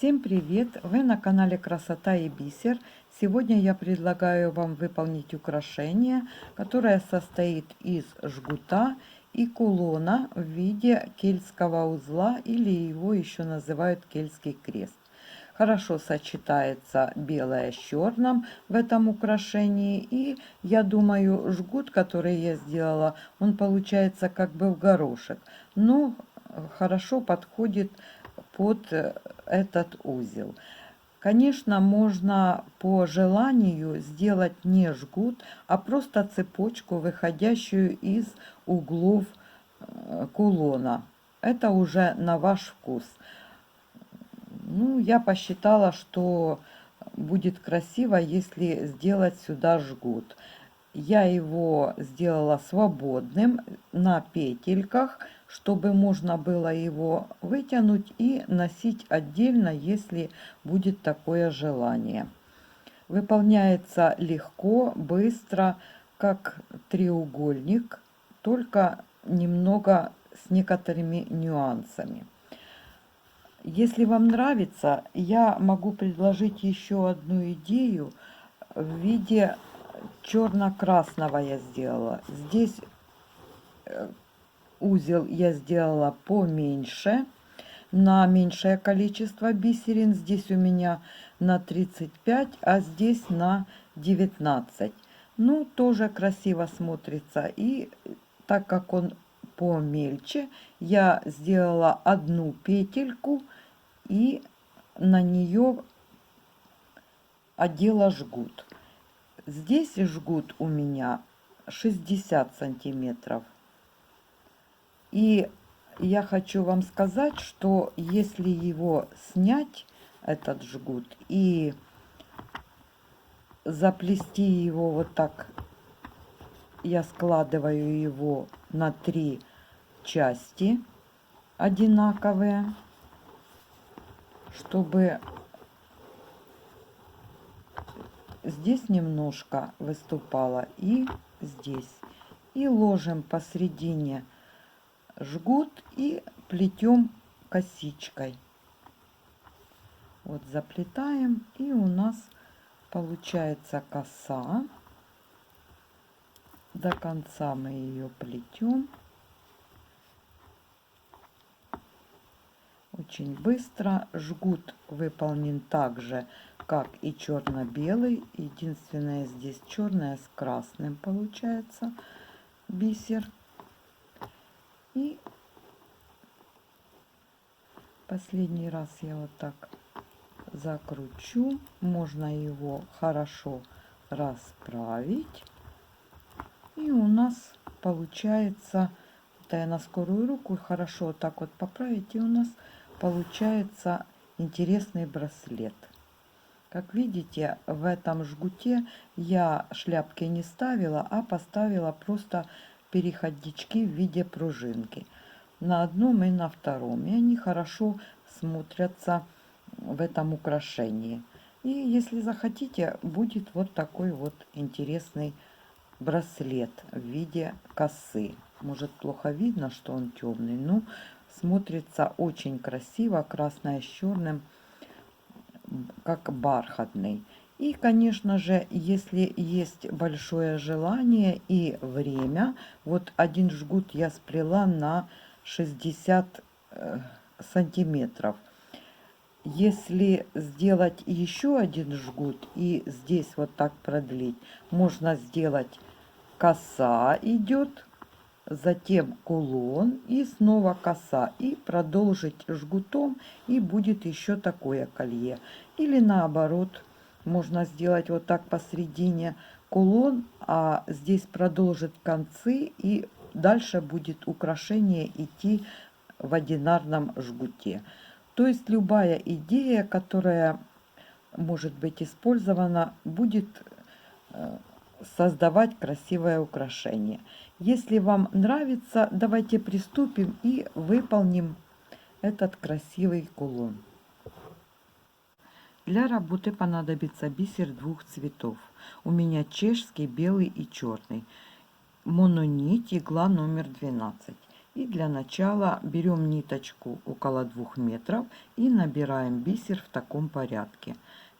Всем привет! Вы на канале Красота и Бисер. Сегодня я предлагаю вам выполнить украшение, которое состоит из жгута и кулона в виде кельтского узла, или его еще называют кельтский крест. Хорошо сочетается белое с черным в этом украшении, и я думаю, жгут, который я сделала, он получается как бы в горошек, но хорошо подходит под этот узел. Конечно, можно по желанию сделать не жгут, а просто цепочку, выходящую из углов кулона. Это уже на ваш вкус. Ну, я посчитала, что будет красиво, если сделать сюда жгут. Я его сделала свободным на петельках, чтобы можно было его вытянуть и носить отдельно, если будет такое желание. Выполняется легко, быстро, как треугольник, только немного с некоторыми нюансами. Если вам нравится, я могу предложить еще одну идею в виде черно-красного я сделала. Здесь узел я сделала поменьше, на меньшее количество бисерин. Здесь у меня на 35, а здесь на 19. Ну, тоже красиво смотрится. И так как он помельче, я сделала одну петельку и на нее одела жгут. Здесь жгут у меня 60 сантиметров. И я хочу вам сказать, что если его снять, этот жгут, и заплести его вот так, я складываю его на 3 части одинаковые, чтобы здесь немножко выступало и здесь. И ложим посередине жгут и плетем косичкой. Вот заплетаем, и у нас получается коса. До конца мы ее плетем. Очень быстро. Жгут выполнен так же, как и черно-белый. Единственное, здесь черное с красным получается бисер. И последний раз я вот так закручу. Можно его хорошо расправить. И у нас получается, это я на скорую руку хорошо вот так вот поправить, и у нас получается интересный браслет. Как видите, в этом жгуте я шляпки не ставила, а поставила просто переходнички в виде пружинки на одном и на втором. И они хорошо смотрятся в этом украшении. И если захотите, будет вот такой вот интересный браслет в виде косы. Может, плохо видно, что он темный, но смотрится очень красиво, красное с черным, как бархатный. И, конечно же, если есть большое желание и время, вот один жгут я сплела на 60 сантиметров. Если сделать еще один жгут и здесь вот так продлить, можно сделать коса идет, затем кулон и снова коса, и продолжить жгутом, и будет еще такое колье. Или наоборот, можно сделать вот так посередине кулон, а здесь продолжить концы, и дальше будет украшение идти в одинарном жгуте. То есть любая идея, которая может быть использована, будет создавать красивое украшение. Если вам нравится, давайте приступим и выполним этот красивый кулон. Для работы понадобится бисер двух цветов. У меня чешский, белый и черный. Мононить, игла номер 12. И для начала берем ниточку около 2 метров и набираем бисер в таком порядке.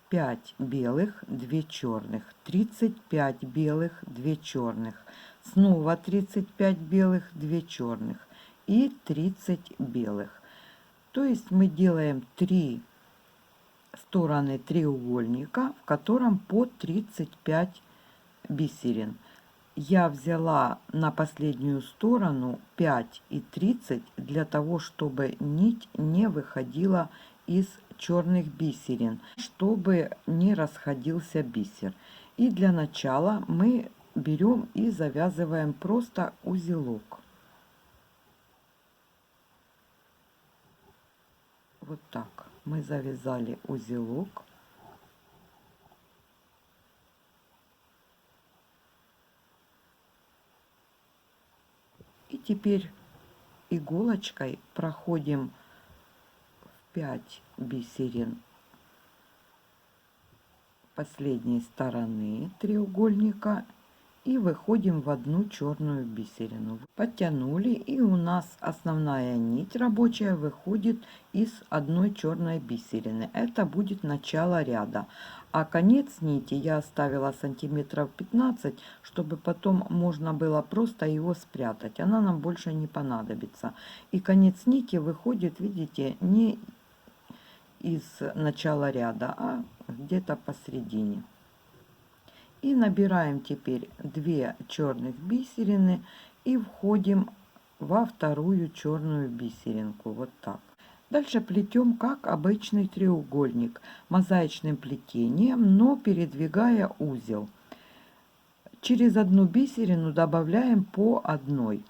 5 белых, 2 черных, 35 белых, 2 черных, снова 35 белых, 2 черных и 30 белых. То есть мы делаем 3 стороны треугольника, в котором по 35 бисерин. Я взяла на последнюю сторону 5 и 30 для того, чтобы нить не выходила из черных бисерин, чтобы не расходился бисер. И для начала мы берем и завязываем просто узелок. Вот так мы завязали узелок. И теперь иголочкой проходим в 5 бисерин последней стороны треугольника и выходим в одну черную бисерину. Подтянули, и у нас основная нить рабочая выходит из одной черной бисерины. Это будет начало ряда. А конец нити я оставила сантиметров 15, чтобы потом можно было просто его спрятать. Она нам больше не понадобится. И конец нити выходит, видите, не из начала ряда, а где-то посередине. И набираем теперь 2 черных бисерины и входим во вторую черную бисеринку. Вот так. Дальше плетем как обычный треугольник мозаичным плетением, но передвигая узел. Через одну бисерину добавляем по одной.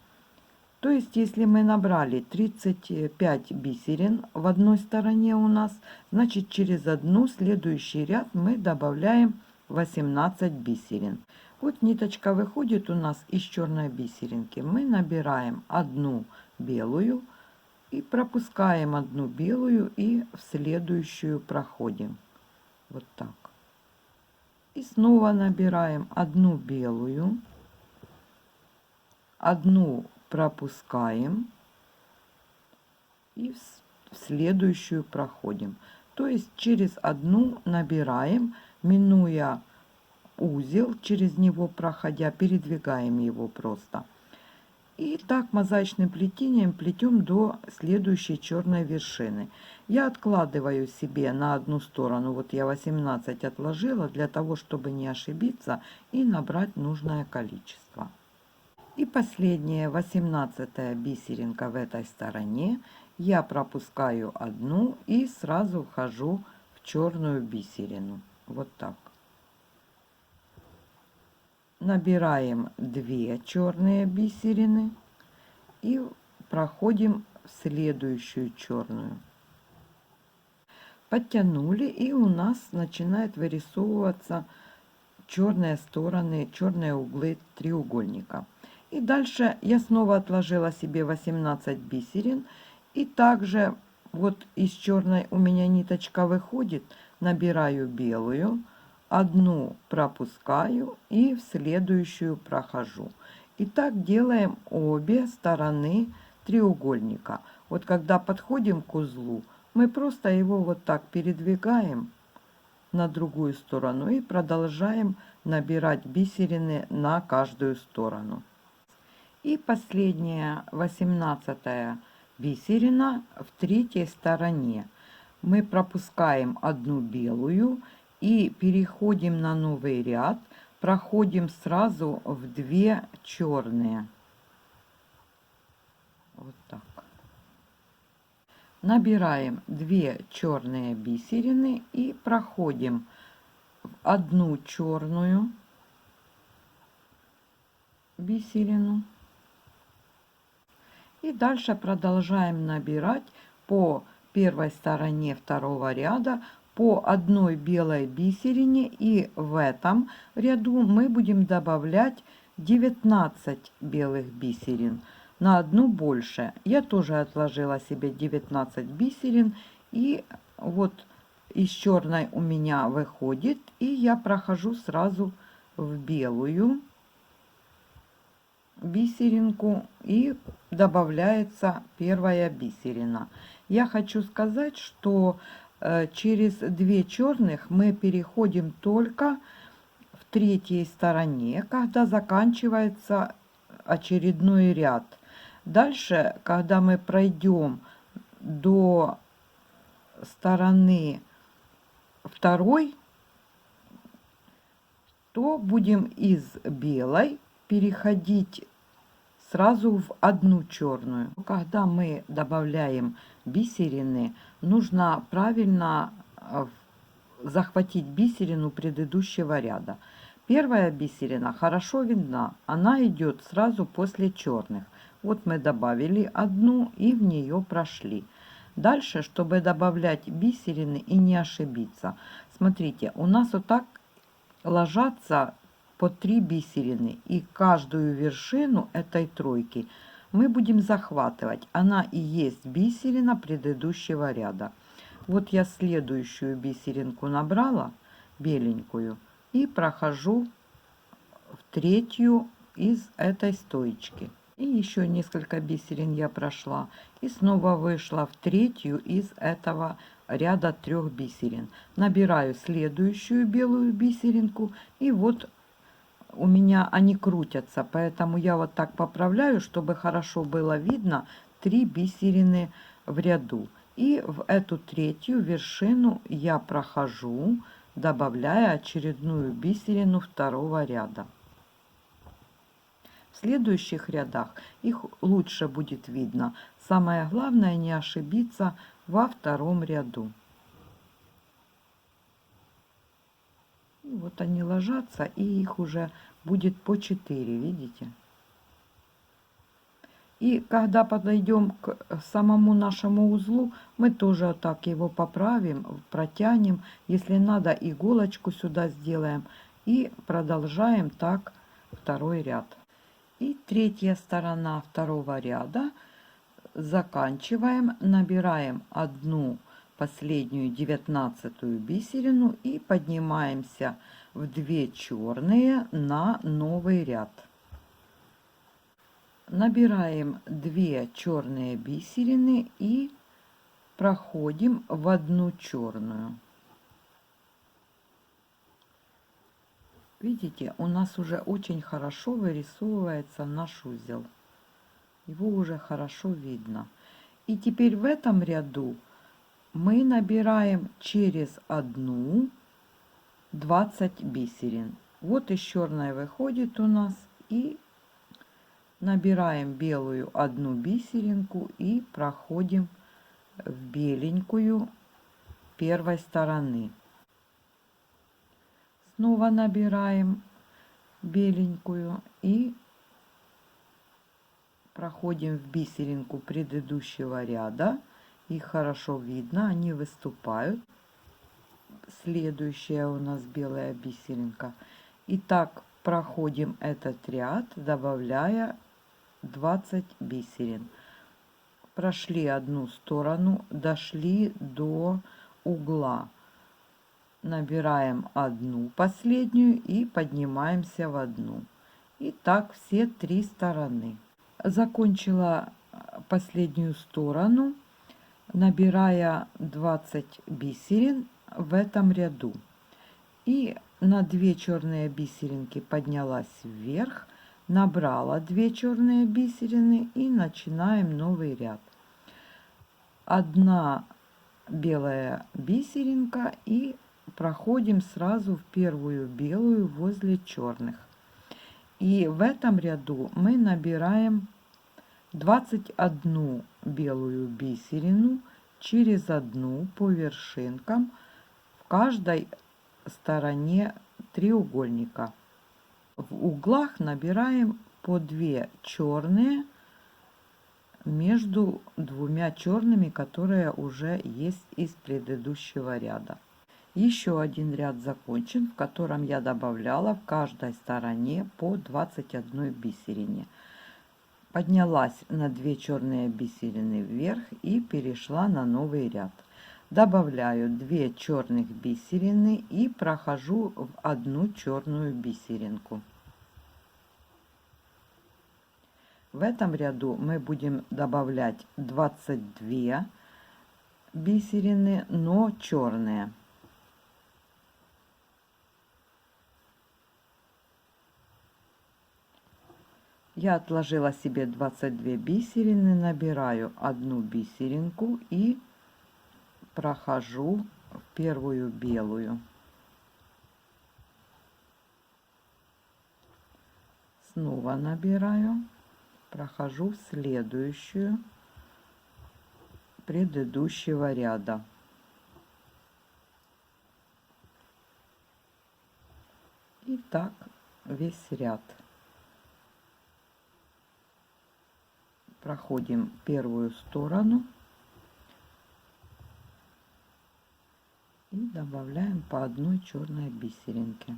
То есть, если мы набрали 35 бисерин в одной стороне у нас, значит через одну следующий ряд мы добавляем 18 бисерин. Вот ниточка выходит у нас из черной бисеринки. Мы набираем одну белую и пропускаем одну белую и в следующую проходим. Вот так. И снова набираем одну белую, одну пропускаем и в следующую проходим. То есть через одну набираем, минуя узел, через него проходя, передвигаем его просто. И так мозаичным плетением плетем до следующей черной вершины. Я откладываю себе на одну сторону, вот я 18 отложила, для того, чтобы не ошибиться и набрать нужное количество. И последняя, 18-я бисеринка в этой стороне. Я пропускаю одну и сразу вхожу в черную бисерину. Вот так. Набираем 2 черные бисерины и проходим в следующую черную. Подтянули, и у нас начинает вырисовываться черные стороны, черные углы треугольника. И дальше я снова отложила себе 18 бисерин. И также вот из черной у меня ниточка выходит, набираю белую, одну пропускаю и в следующую прохожу. И так делаем обе стороны треугольника. Вот когда подходим к узлу, мы просто его вот так передвигаем на другую сторону и продолжаем набирать бисерины на каждую сторону. И последняя, 18-я бисерина в третьей стороне. Мы пропускаем одну белую и переходим на новый ряд, проходим сразу в 2 черные. Вот так. Набираем 2 черные бисерины и проходим в одну черную бисерину. И дальше продолжаем набирать по первой стороне второго ряда по одной белой бисерине. И в этом ряду мы будем добавлять 19 белых бисерин, на одну больше. Я тоже отложила себе 19 бисерин. И вот из черной у меня выходит. И я прохожу сразу в белую. бисеринку и добавляется первая бисерина. Я хочу сказать, что через 2 черных мы переходим только в третьей стороне, когда заканчивается очередной ряд. Дальше, когда мы пройдем до стороны второй, то будем из белой переходить сразу в одну черную. Когда мы добавляем бисерины, нужно правильно захватить бисерину предыдущего ряда. Первая бисерина хорошо видна, она идет сразу после черных. Вот мы добавили одну и в нее прошли. Дальше, чтобы добавлять бисерины и не ошибиться, смотрите, у нас вот так ложатся по 3 бисерины, и каждую вершину этой тройки мы будем захватывать. Она и есть бисерина предыдущего ряда. Вот я следующую бисеринку набрала, беленькую, и прохожу в третью из этой стоечки. И еще несколько бисерин я прошла. И снова вышла в третью из этого ряда 3 бисерин. Набираю следующую белую бисеринку. И вот у меня они крутятся. Поэтому я вот так поправляю, чтобы хорошо было видно 3 бисерины в ряду. И в эту третью вершину я прохожу, добавляя очередную бисерину второго ряда. В следующих рядах их лучше будет видно. Самое главное не ошибиться во втором ряду. И вот они ложатся, и их уже будет по 4, видите? И когда подойдем к самому нашему узлу, мы тоже вот так его поправим, протянем. Если надо, иголочку сюда сделаем. И продолжаем так второй ряд. И третья сторона второго ряда. Заканчиваем, набираем одну последнюю 19-ю бисерину и поднимаемся в 2 черные на новый ряд. Набираем 2 черные бисерины и проходим в одну черную. Видите, у нас уже очень хорошо вырисовывается наш узел. Его уже хорошо видно. И теперь в этом ряду мы набираем через одну 20 бисерин. Вот из черной выходит у нас, и набираем белую одну бисеринку и проходим в беленькую первой стороны. Снова набираем беленькую и проходим в бисеринку предыдущего ряда. Их хорошо видно, они выступают. Следующая у нас белая бисеринка. И так проходим этот ряд, добавляя 20 бисерин. Прошли одну сторону, дошли до угла. Набираем одну последнюю и поднимаемся в одну. И так все 3 стороны. Закончила последнюю сторону, набирая 20 бисерин в этом ряду. И на 2 черные бисеринки поднялась вверх, набрала 2 черные бисерины и начинаем новый ряд. Одна белая бисеринка и проходим сразу в первую белую возле черных. И в этом ряду мы набираем 21 белую бисерину через одну по вершинкам в каждой стороне треугольника. В углах набираем по 2 черные между 2 черными, которые уже есть из предыдущего ряда. Еще один ряд закончен, в котором я добавляла в каждой стороне по 21 бисерине. Поднялась на 2 черные бисерины вверх и перешла на новый ряд. Добавляю 2 черных бисерины и прохожу в одну черную бисеринку. В этом ряду мы будем добавлять 22 бисерины, но черные. Я отложила себе 22 бисерины, набираю одну бисеринку и прохожу в первую белую. Снова набираю, прохожу в следующую предыдущего ряда. И так весь ряд. Проходим первую сторону и добавляем по одной черной бисеринке.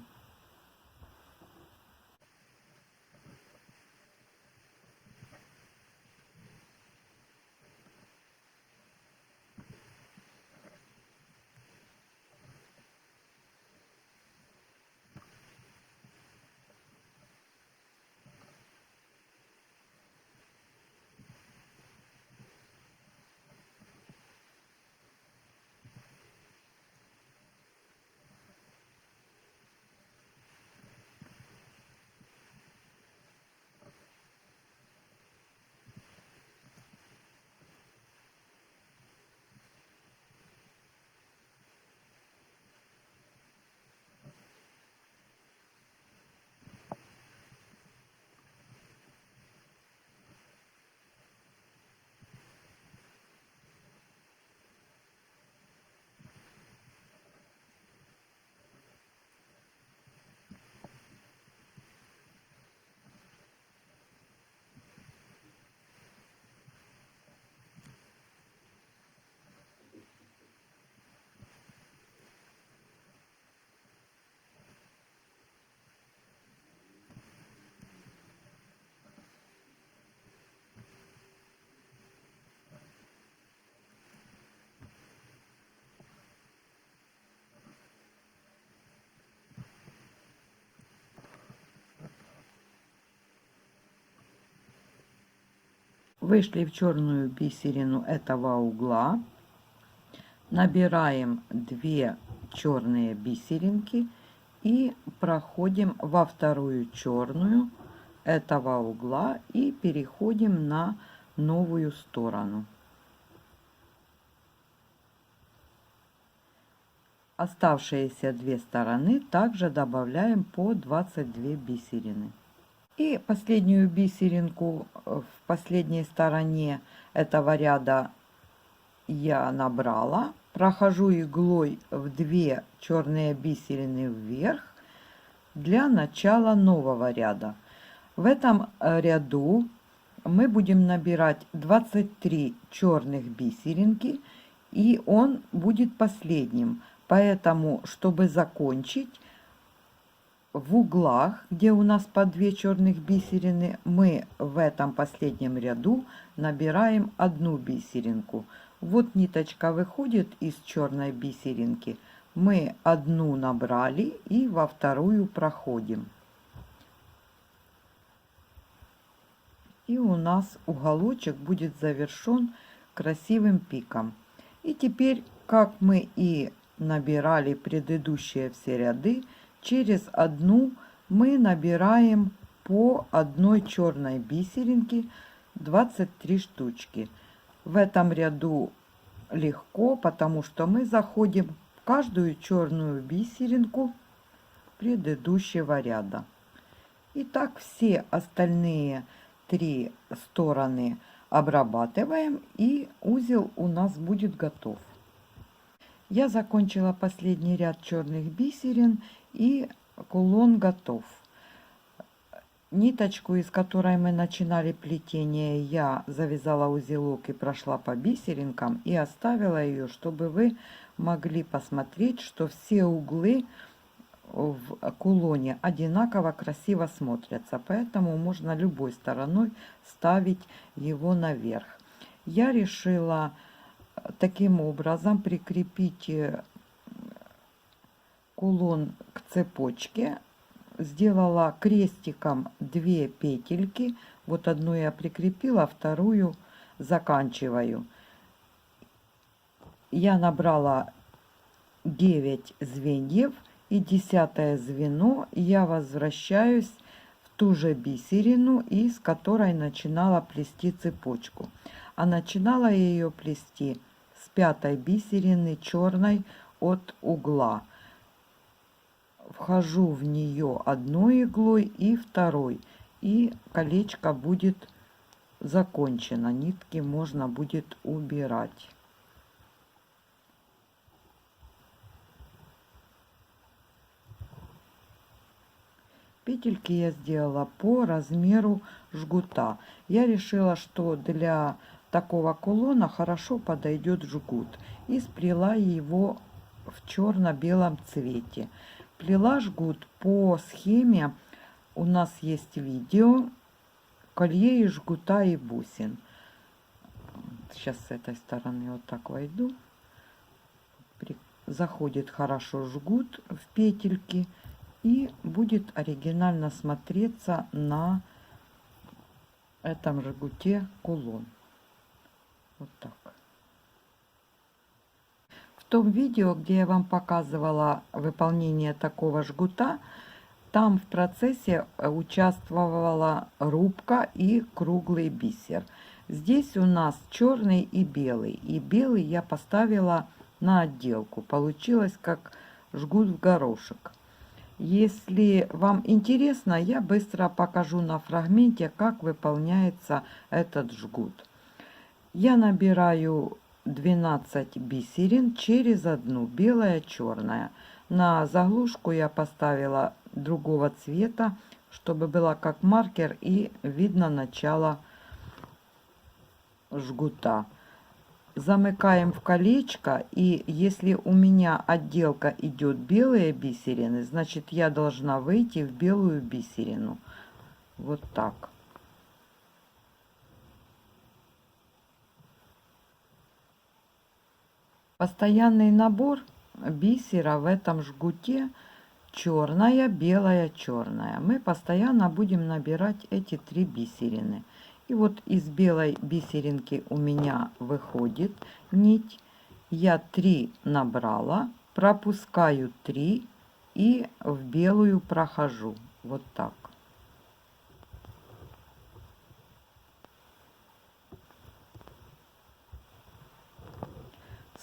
Вышли в черную бисерину этого угла, набираем 2 черные бисеринки и проходим во вторую черную этого угла и переходим на новую сторону. Оставшиеся 2 стороны также добавляем по 22 бисерины. И последнюю бисеринку в последней стороне этого ряда я набрала. Прохожу иглой в 2 черные бисерины вверх для начала нового ряда. В этом ряду мы будем набирать 23 черных бисеринки, и он будет последним. Поэтому, чтобы закончить, в углах, где у нас по 2 черных бисерины, мы в этом последнем ряду набираем одну бисеринку. Вот ниточка выходит из черной бисеринки. Мы одну набрали и во вторую проходим. И у нас уголочек будет завершен красивым пиком. И теперь, как мы и набирали предыдущие все ряды, через одну мы набираем по одной черной бисеринке 23 штучки. В этом ряду легко, потому что мы заходим в каждую черную бисеринку предыдущего ряда. И так все остальные 3 стороны обрабатываем, и узел у нас будет готов. Я закончила последний ряд черных бисерин, и кулон готов. Ниточку, из которой мы начинали плетение, я завязала узелок и прошла по бисеринкам и оставила ее, чтобы вы могли посмотреть, что все углы в кулоне одинаково красиво смотрятся, поэтому можно любой стороной ставить его наверх. Я решила таким образом прикрепить кулон к цепочке. Сделала крестиком 2 петельки Вот одну я прикрепила, вторую заканчиваю. Я набрала 9 звеньев, и 10 звено я возвращаюсь в ту же бисерину, из которой начинала плести цепочку. А начинала я ее плести с 5 бисерины черной от угла. Вхожу в нее одной иглой и второй, и колечко будет закончено, нитки можно будет убирать. Петельки я сделала по размеру жгута. Я решила, что для такого кулона хорошо подойдет жгут, и сплела его в черно-белом цвете. Плела жгут по схеме, у нас есть видео колье из жгута и бусин. Сейчас с этой стороны вот так войду. Заходит хорошо жгут в петельки и будет оригинально смотреться на этом жгуте кулон. Вот так. В том видео, где я вам показывала выполнение такого жгута, там в процессе участвовала рубка и круглый бисер. Здесь у нас черный и белый. И белый я поставила на отделку. Получилось как жгут в горошек. Если вам интересно, я быстро покажу на фрагменте, как выполняется этот жгут. Я набираю 12 бисерин через одну, белая, черная. На заглушку я поставила другого цвета, чтобы было как маркер и видно начало жгута. Замыкаем в колечко, и если у меня отделка идет белые бисерины, значит я должна выйти в белую бисерину. Вот так. Постоянный набор бисера в этом жгуте черная, белая, черная. Мы постоянно будем набирать эти 3 бисерины. И вот из белой бисеринки у меня выходит нить. Я 3 набрала, пропускаю 3 и в белую прохожу. Вот так.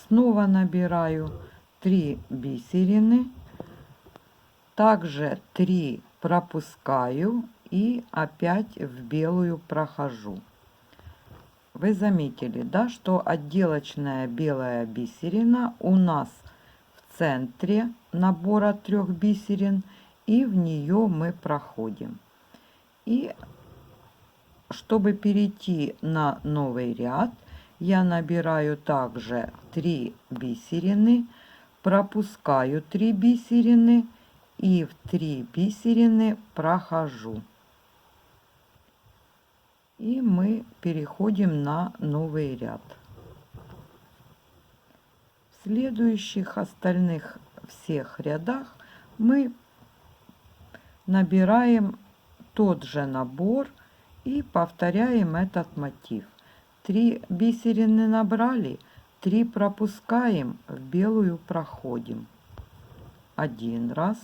Снова набираю 3 бисерины. Также 3 пропускаю и опять в белую прохожу. Вы заметили, да, что отделочная белая бисерина у нас в центре набора 3 бисерин, и в нее мы проходим. И чтобы перейти на новый ряд, я набираю также 3 бисерины, пропускаю 3 бисерины и в 3 бисерины прохожу. И мы переходим на новый ряд. В следующих остальных всех рядах мы набираем тот же набор и повторяем этот мотив. 3 бисерины набрали, 3 пропускаем, в белую проходим. 1 раз.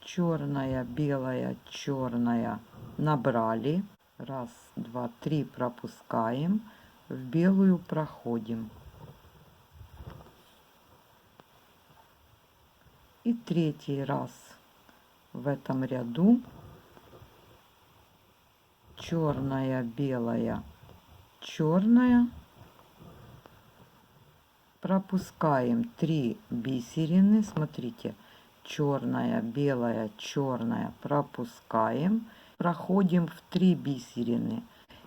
Черная, белая, черная набрали. 1, 2, 3 пропускаем, в белую проходим. И 3 раз в этом ряду. Черная, белая, черная. Пропускаем 3 бисерины. Смотрите. Черная, белая, черная пропускаем, проходим в 3 бисерины.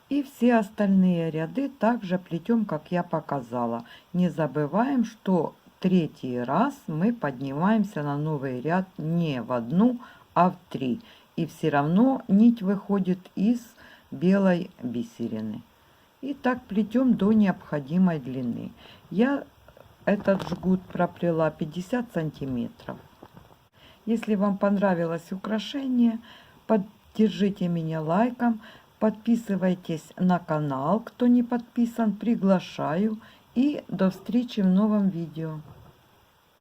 И все остальные ряды также плетем, как я показала. Не забываем, что 3 раз мы поднимаемся на новый ряд не в 1, а в 3. И все равно нить выходит из белой бисерины. И так плетем до необходимой длины. Я этот жгут проплела 50 сантиметров. Если вам понравилось украшение, поддержите меня лайком, подписывайтесь на канал, кто не подписан, приглашаю. И до встречи в новом видео.